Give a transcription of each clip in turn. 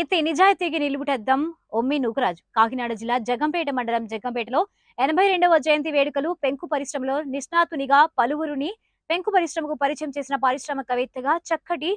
నీతి నిజాయితీకి నిలుపుటద్దం ఒమ్మి నూకరాజు. కాకినాడ జిల్లా జగంపేట మండలం జగంపేటలో 82వ జయంతి వేడుకలు. పెంకు పరిశ్రమలో నిష్ణాతునిగా పలువురిని పెంకు పరిశ్రమకు పరిచయం చేసిన పారిశ్రామికవేత్తగా, చక్కటి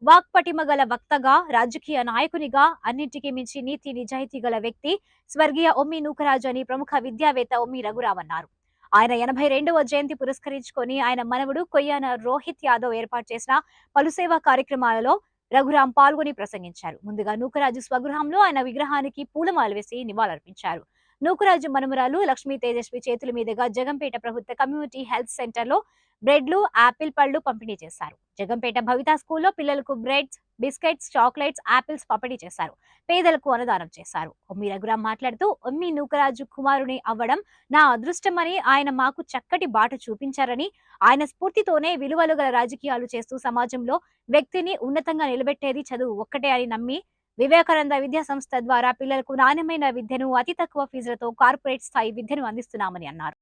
వాక్పటిమ గల వక్తగా, రాజకీయ నాయకునిగా, అన్నింటికీ మించి నీతి నిజాయితీ గల వ్యక్తి స్వర్గీయ ఒమ్మి నూకరాజు అని ప్రముఖ విద్యావేత్త ఒమ్మి రఘురామ్ అన్నారు. ఆయన 82వ జయంతి పురస్కరించుకొని ఆయన మనవడు కొయ్యాన రోహిత్ యాదవ్ ఏర్పాటు చేసిన పలు సేవా కార్యక్రమాలలో రఘురామ్ పాల్గొని ప్రసంగించారు. ముందుగా నూకరాజు స్వగృహంలో ఆయన విగ్రహానికి పూలమాల వేసి నివాళులర్పించారు. నూకరాజు మనుమరాలు లక్ష్మీ తేజస్వి చేతుల మీదుగా జగంపేట ప్రభుత్వ కమ్యూనిటీ హెల్త్ సెంటర్ లో బ్రెడ్లు, ఆపిల్ పళ్లు పంపిణీ చేశారు. జగంపేట భవితా స్కూల్లో పిల్లలకు బ్రెడ్స్, బిస్కెట్స్, చాక్లెట్స్, ఆపిల్స్ పంపిణీ చేశారు. పేదలకు అన్నదానం చేశారు. ఒమ్మి రఘురామ్ మాట్లాడుతూ, ఒమ్మి నూకరాజు కుమారుని అవ్వడం నా అదృష్టమని, ఆయన మాకు చక్కటి బాట చూపించారని, ఆయన స్ఫూర్తితోనే విలువలు గల రాజకీయాలు చేస్తూ సమాజంలో వ్యక్తిని ఉన్నతంగా నిలబెట్టేది చదువు ఒక్కటే అని నమ్మి వివేకానంద విద్యా సంస్థ ద్వారా పిల్లలకు నాణ్యమైన విద్యను అతి తక్కువ ఫీజులతో కార్పొరేట్ స్థాయి విద్యను అందిస్తున్నామని అన్నారు.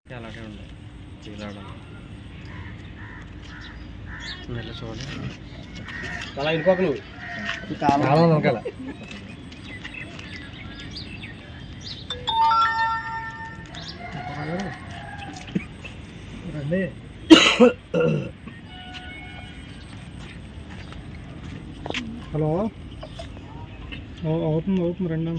హలో, అవుతుంది రండి.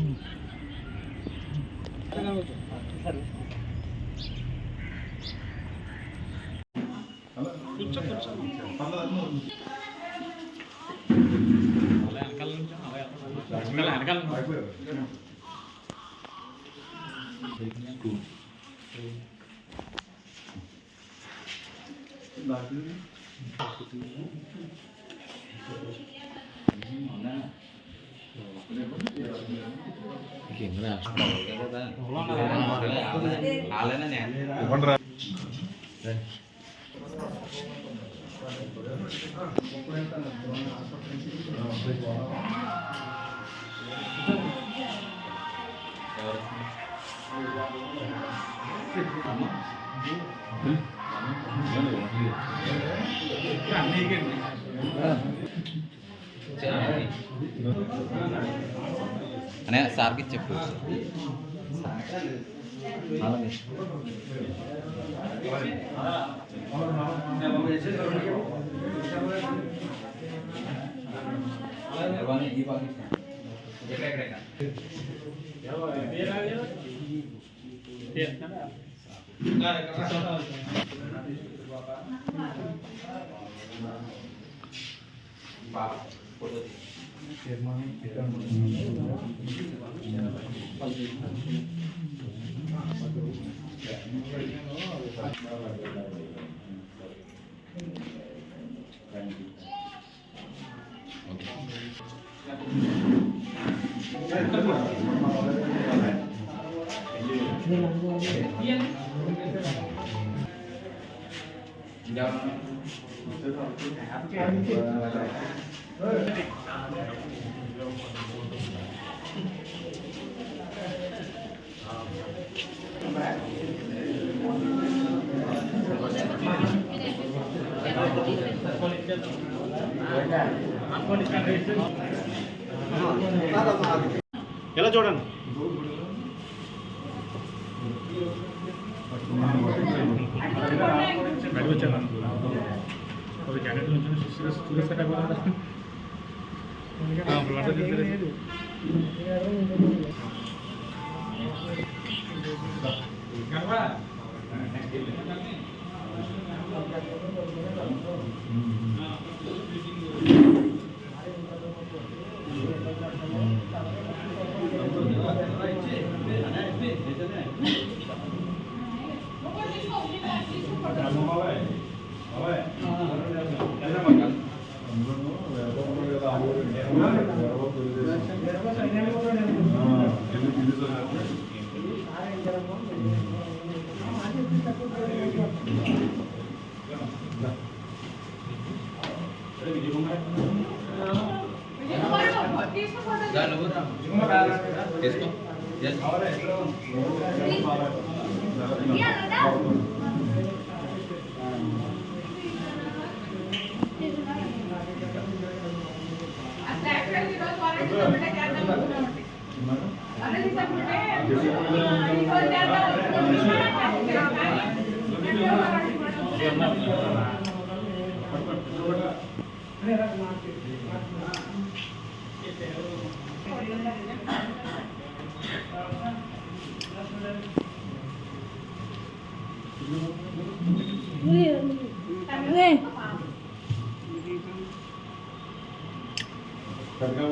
అనే సార్కి చెప్పు. ఎలా చూడండి.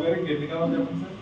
గారికి ఎన్ని కావాలి చెప్పండి సార్.